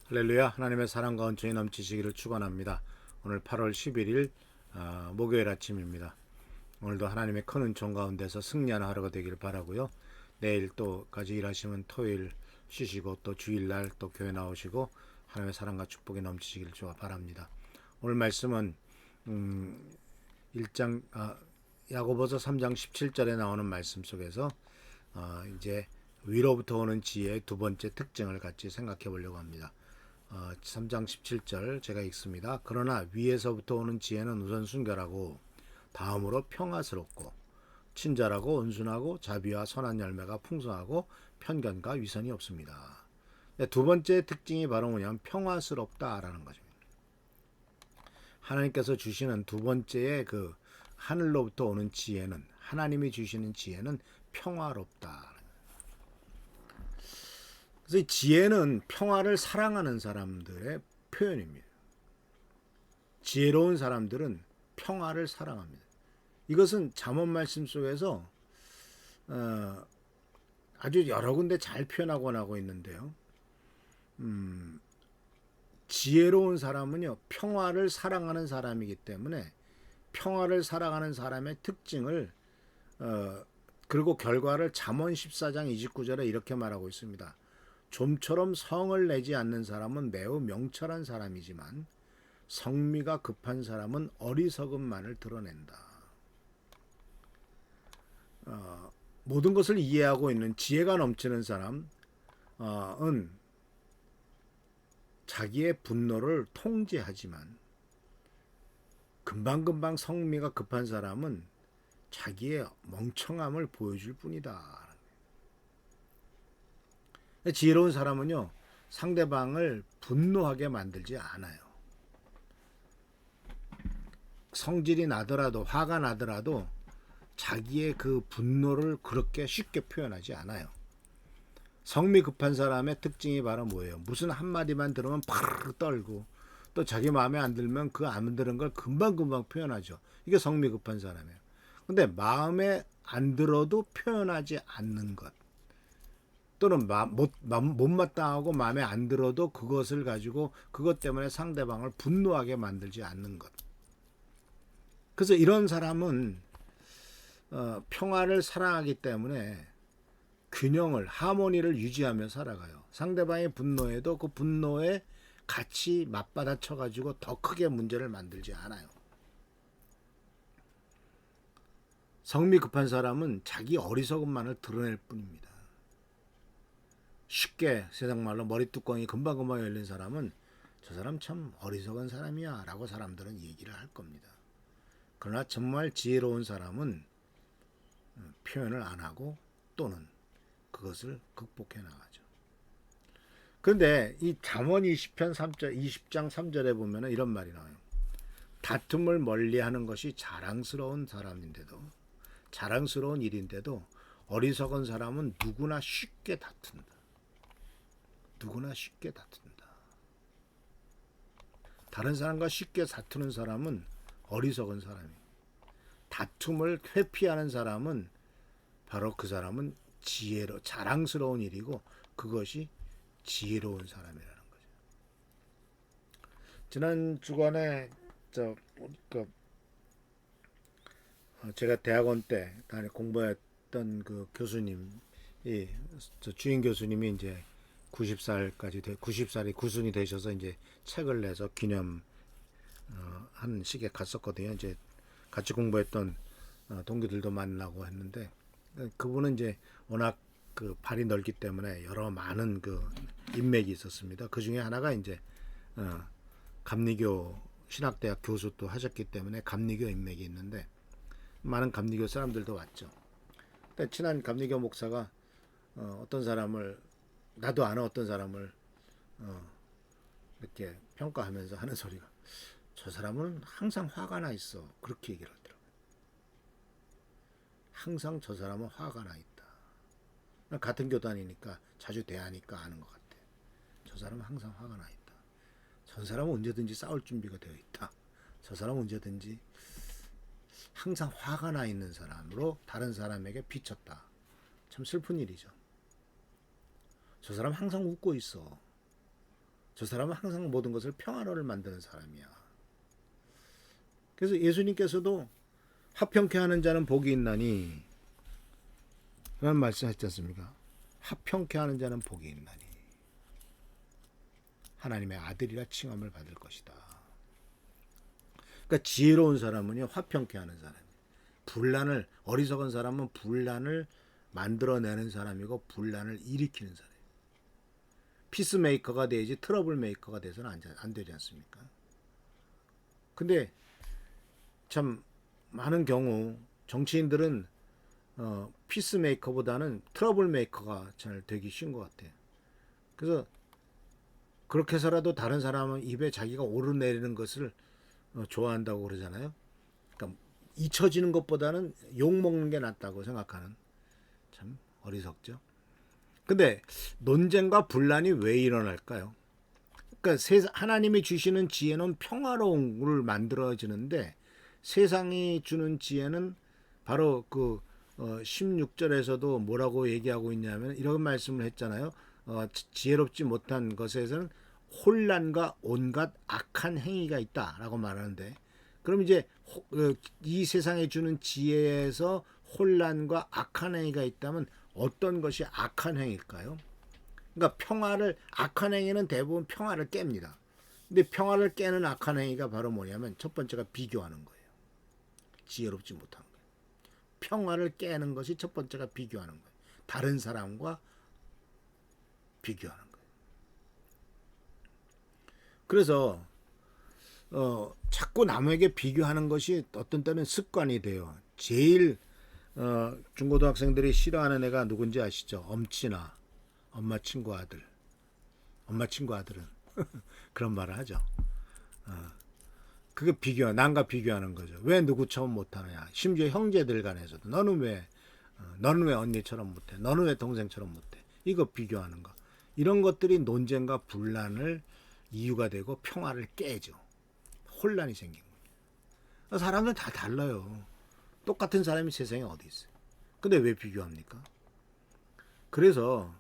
할렐루야. 하나님의 사랑과 은총이 넘치시기를 축원합니다. 오늘 8월 11일 목요일 아침입니다. 오늘도 하나님의 큰 은총 가운데서 승리하는 하루가 되기를 바라고요. 내일 또 까지 일하시면 토요일 쉬시고 또 주일날 또 교회 나오시고 하나님의 사랑과 축복이 넘치시기를 바랍니다. 오늘 말씀은 야고보서 3장 17절에 나오는 말씀 속에서 이제 위로부터 오는 지혜의 두 번째 특징을 같이 생각해 보려고 합니다. 3장 17절 제가 읽습니다. 그러나 위에서부터 오는 지혜는 우선 순결하고 다음으로 평화스럽고 친절하고 온순하고 자비와 선한 열매가 풍성하고 편견과 위선이 없습니다. 두 번째 특징이 바로 뭐냐면 평화스럽다라는 거죠. 하나님께서 주시는 두 번째의 그 하늘로부터 오는 지혜는, 하나님이 주시는 지혜는 평화롭다. 그래서 이 지혜는 평화를 사랑하는 사람들의 표현입니다. 지혜로운 사람들은 평화를 사랑합니다. 이것은 잠언 말씀 속에서 아주 여러 군데 잘 표현하고 나고 있는데요. 지혜로운 사람은요, 평화를 사랑하는 사람이기 때문에 평화를 사랑하는 사람의 특징을 그리고 결과를 잠언 14장 29절에 이렇게 말하고 있습니다. 좀처럼 성을 내지 않는 사람은 매우 명철한 사람이지만 성미가 급한 사람은 어리석음만을 드러낸다. 모든 것을 이해하고 있는 지혜가 넘치는 사람은 자기의 분노를 통제하지만 금방금방 성미가 급한 사람은 자기의 멍청함을 보여줄 뿐이다. 지혜로운 사람은요, 상대방을 분노하게 만들지 않아요. 성질이 나더라도, 화가 나더라도 자기의 그 분노를 그렇게 쉽게 표현하지 않아요. 성미 급한 사람의 특징이 바로 뭐예요? 무슨 한마디만 들으면 파르르 떨고 또 자기 마음에 안 들면 그 안 들은 걸 금방금방 표현하죠. 이게 성미 급한 사람이에요. 근데 마음에 안 들어도 표현하지 않는 것, 또는 못마땅하고 마음에 안 들어도 그것을 가지고 그것 때문에 상대방을 분노하게 만들지 않는 것. 그래서 이런 사람은 평화를 사랑하기 때문에 균형을, 하모니를 유지하며 살아가요. 상대방의 분노에도 그 분노에 같이 맞받아쳐 가지고 더 크게 문제를 만들지 않아요. 성미 급한 사람은 자기 어리석음만을 드러낼 뿐입니다. 쉽게, 세상 말로 머리뚜껑이 금방금방 열린 사람은 저 사람 참 어리석은 사람이야 라고 사람들은 얘기를 할 겁니다. 그러나 정말 지혜로운 사람은 표현을 안 하고 또는 그것을 극복해 나가죠. 그런데 이 잠언 20장 3절에 보면 이런 말이 나와요. 다툼을 멀리하는 것이 자랑스러운 일인데도 어리석은 사람은 누구나 쉽게 다툰다. 다른 사람과 쉽게 다투는 사람은 어리석은 사람이에요. 다툼을 회피하는 사람은 바로 그 사람은 자랑스러운 일이고 그것이 지혜로운 사람이라는 거죠. 지난 주간에 제가 대학원 때 공부했던 그 교수님이, 주인 교수님이 이제 90살이 구순이 되셔서 이제 책을 내서 기념 한 시기에 갔었거든요. 이제 같이 공부했던 동기들도 만나고 했는데, 그분은 이제 워낙 그 발이 넓기 때문에 여러 많은 그 인맥이 있었습니다. 그 중에 하나가 이제 감리교 신학대학 교수도 하셨기 때문에 감리교 인맥이 있는데 많은 감리교 사람들도 왔죠. 근데 친한 감리교 목사가 나도 아는 어떤 사람을 이렇게 평가하면서 하는 소리가, 저 사람은 항상 화가 나 있어. 그렇게 얘기를 하더라고요. 항상 저 사람은 화가 나 있다. 같은 교단이니까 자주 대하니까 아는 것 같아. 저 사람은 항상 화가 나 있다. 저 사람은 언제든지 싸울 준비가 되어 있다. 저 사람은 언제든지 항상 화가 나 있는 사람으로 다른 사람에게 비쳤다. 참 슬픈 일이죠. 저 사람은 항상 웃고 있어. 저 사람은 항상 모든 것을 평화로를 만드는 사람이야. 그래서 예수님께서도 화평케 하는 자는 복이 있나니 라는 말씀하셨지 않습니까? 화평케 하는 자는 복이 있나니 하나님의 아들이라 칭함을 받을 것이다. 그러니까 지혜로운 사람은요, 화평케 하는 사람이에요. 어리석은 사람은 분란을 만들어내는 사람이고 분란을 일으키는 사람이에요. 피스메이커가 되지 트러블 메이커가 돼서는 안 되지 않습니까? 근데 참 많은 경우 정치인들은 피스메이커보다는 트러블 메이커가 잘 되기 쉬운 것 같아요. 그래서 그렇게 해서라도 다른 사람은 입에 자기가 오르내리는 것을 좋아한다고 그러잖아요. 그러니까 잊혀지는 것보다는 욕먹는 게 낫다고 생각하는, 참 어리석죠. 근데 논쟁과 분란이 왜 일어날까요? 그러니까 하나님이 주시는 지혜는 평화로움을 만들어지는데 세상이 주는 지혜는 바로 그 16절에서도 뭐라고 얘기하고 있냐면 이런 말씀을 했잖아요. 지혜롭지 못한 것에서는 혼란과 온갖 악한 행위가 있다라고 말하는데, 그럼 이제 이 세상에 주는 지혜에서 혼란과 악한 행위가 있다면 어떤 것이 악한 행위일까요? 그러니까 악한 행위는 대부분 평화를 깹니다. 근데 평화를 깨는 악한 행위가 바로 뭐냐면 첫 번째가 비교하는 거예요. 지혜롭지 못한 거예요. 평화를 깨는 것이 첫 번째가 비교하는 거예요. 다른 사람과 비교하는 거예요. 그래서 자꾸 남에게 비교하는 것이 어떤 때는 습관이 돼요. 제일 중고등학생들이 싫어하는 애가 누군지 아시죠? 엄친아, 엄마 친구 아들. 엄마 친구 아들은 그런 말을 하죠. 그게 남과 비교하는 거죠. 왜 누구 처럼 못하느냐. 심지어 형제들 간에서도 너는 왜 언니처럼 못해? 너는 왜 동생처럼 못해? 이거 비교하는 거. 이런 것들이 논쟁과 분란을 이유가 되고 평화를 깨죠. 혼란이 생긴 거예요. 사람들은 다 달라요. 똑같은 사람이 세상에 어디 있어요. 근데 왜 비교합니까? 그래서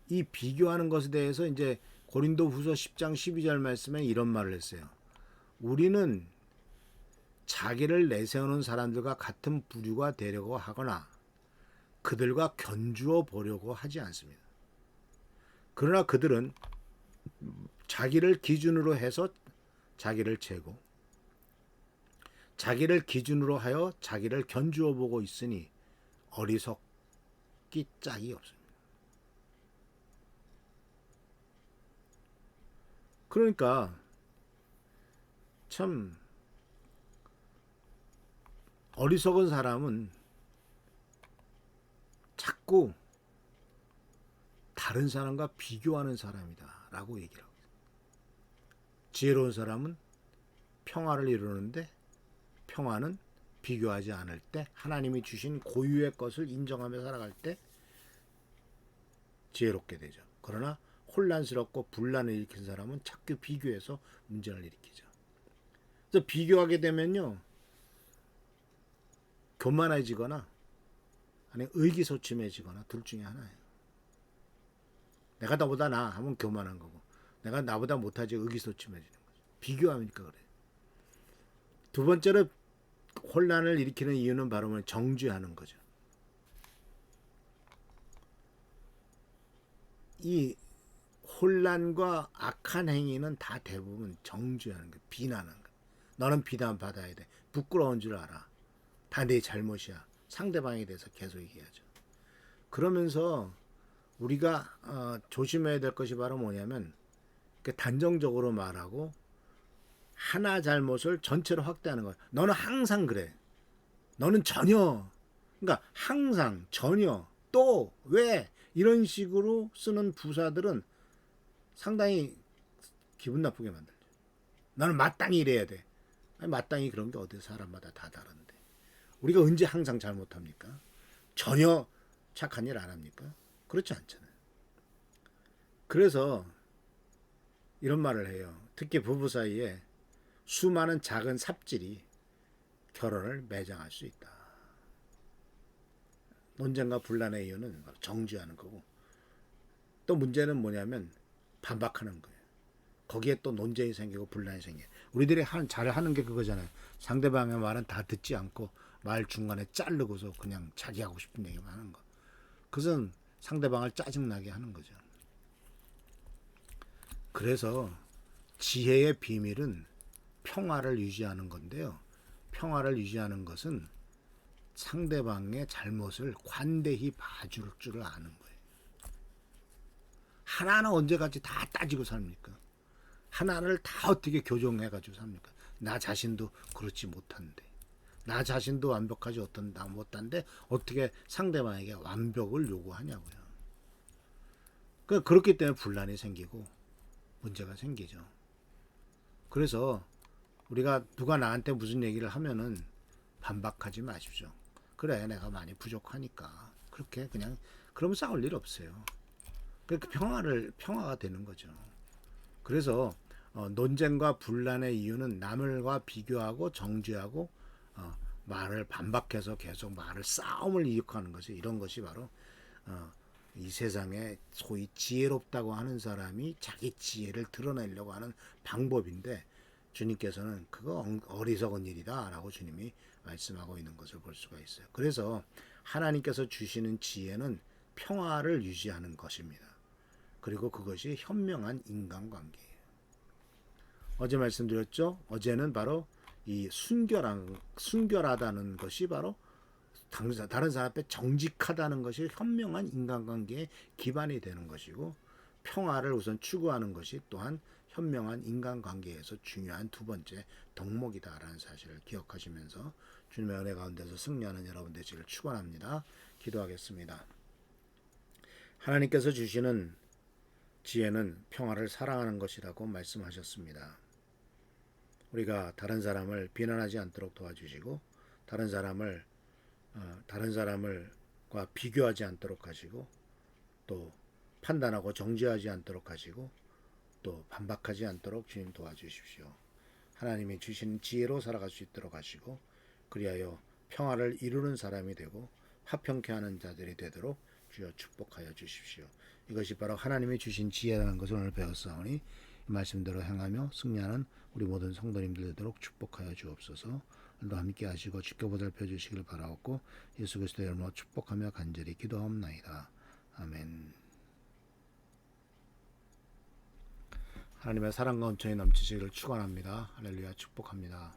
이 비교하는 것에 대해서 이제 고린도후서 10장 12절 말씀에 이런 말을 했어요. 우리는 자기를 내세우는 사람들과 같은 부류가 되려고 하거나 그들과 견주어 보려고 하지 않습니다. 그러나 그들은 자기를 기준으로 해서 자기를 재고 자기를 기준으로 하여 자기를 견주어 보고 있으니 어리석기 짝이 없습니다. 그러니까 참 어리석은 사람은 자꾸 다른 사람과 비교하는 사람이다 라고 얘기를 합니다. 지혜로운 사람은 평화를 이루는데 평화는 비교하지 않을 때 하나님이 주신 고유의 것을 인정하며 살아갈 때 지혜롭게 되죠. 그러나 혼란스럽고 분란을 일으킨 사람은 자꾸 비교해서 문제를 일으키죠. 그래서 비교하게 되면요, 교만해지거나 아니 의기소침해지거나 둘 중에 하나예요. 내가 나보다 나 하면 교만한 거고, 내가 나보다 못하지 의기소침해지는 거죠. 비교하니까 그래요. 두 번째로 혼란을 일으키는 이유는 바로 정죄하는 거죠. 이 혼란과 악한 행위는 다 대부분 정죄하는 거예요. 비난하는 거예요. 너는 비난받아야 돼. 부끄러운 줄 알아. 다 내 잘못이야. 상대방에 대해서 계속 얘기하죠. 그러면서 우리가 조심해야 될 것이 바로 뭐냐면 단정적으로 말하고 하나 잘못을 전체로 확대하는 거예요. 너는 항상 그래. 너는 전혀. 그러니까 항상, 전혀, 또, 왜 이런 식으로 쓰는 부사들은 상당히 기분 나쁘게 만들죠. 너는 마땅히 이래야 돼. 아니, 마땅히 그런 게 어디 사람마다 다 다른데 우리가 언제 항상 잘못합니까? 전혀 착한 일 안 합니까? 그렇지 않잖아요. 그래서 이런 말을 해요. 특히 부부 사이에 수많은 작은 삽질이 결혼을 매장할 수 있다. 논쟁과 분란의 이유는 정죄하는 거고 또 문제는 뭐냐면 반박하는 거예요. 거기에 또 논쟁이 생기고 분란이 생겨요. 우리들이 잘하는 게 그거잖아요. 상대방의 말은 다 듣지 않고 말 중간에 자르고서 그냥 자기 하고 싶은 얘기만 하는 거. 그것은 상대방을 짜증나게 하는 거죠. 그래서 지혜의 비밀은 평화를 유지하는 건데요. 평화를 유지하는 것은 상대방의 잘못을 관대히 봐줄 줄 아는 거예요. 하나는 언제까지 다 따지고 삽니까? 하나를 다 어떻게 교정해가지고 삽니까? 나 자신도 그렇지 못한데, 나 자신도 완벽하지 못한데 어떻게 상대방에게 완벽을 요구하냐고요. 그렇기 때문에 분란이 생기고 문제가 생기죠. 그래서 우리가 누가 나한테 무슨 얘기를 하면은 반박하지 마십시오. 그래, 내가 많이 부족하니까. 그렇게 그냥 그러면 싸울 일 없어요. 그렇게 평화가 되는 거죠. 그래서 논쟁과 분란의 이유는 남을과 비교하고 정죄하고 말을 반박해서 계속 싸움을 이룩하는 것이 이런 것이 바로 이 세상에 소위 지혜롭다고 하는 사람이 자기 지혜를 드러내려고 하는 방법인데 주님께서는 그거 어리석은 일이다라고 주님이 말씀하고 있는 것을 볼 수가 있어요. 그래서 하나님께서 주시는 지혜는 평화를 유지하는 것입니다. 그리고 그것이 현명한 인간관계예요. 어제 말씀드렸죠? 어제는 바로 이 순결하다는 것이 바로 다른 사람 앞에 정직하다는 것이 현명한 인간관계의 기반이 되는 것이고 평화를 우선 추구하는 것이 또한 현명한 인간관계에서 중요한 두 번째 덕목이다라는 사실을 기억하시면서 주님의 은혜 가운데서 승리하는 여러분 되시기를 축원합니다. 기도하겠습니다. 하나님께서 주시는 지혜는 평화를 사랑하는 것이라고 말씀하셨습니다. 우리가 다른 사람을 비난하지 않도록 도와주시고 다른 사람을과 비교하지 않도록 하시고 또 판단하고 정죄하지 않도록 하시고 또 반박하지 않도록 주님 도와주십시오. 하나님이 주신 지혜로 살아갈 수 있도록 하시고 그리하여 평화를 이루는 사람이 되고 화평케 하는 자들이 되도록 주여 축복하여 주십시오. 이것이 바로 하나님이 주신 지혜라는 것을 오늘 배웠사오니 이 말씀대로 행하며 승리하는 우리 모든 성도님들 되도록 축복하여 주옵소서. 오늘도 함께 하시고 지켜보살펴 주시길 바라옵고 예수 그리스도의 이름으로 축복하며 간절히 기도하옵나이다. 아멘. 하나님의 사랑과 은총이 넘치시기를 축원합니다. 할렐루야 축복합니다.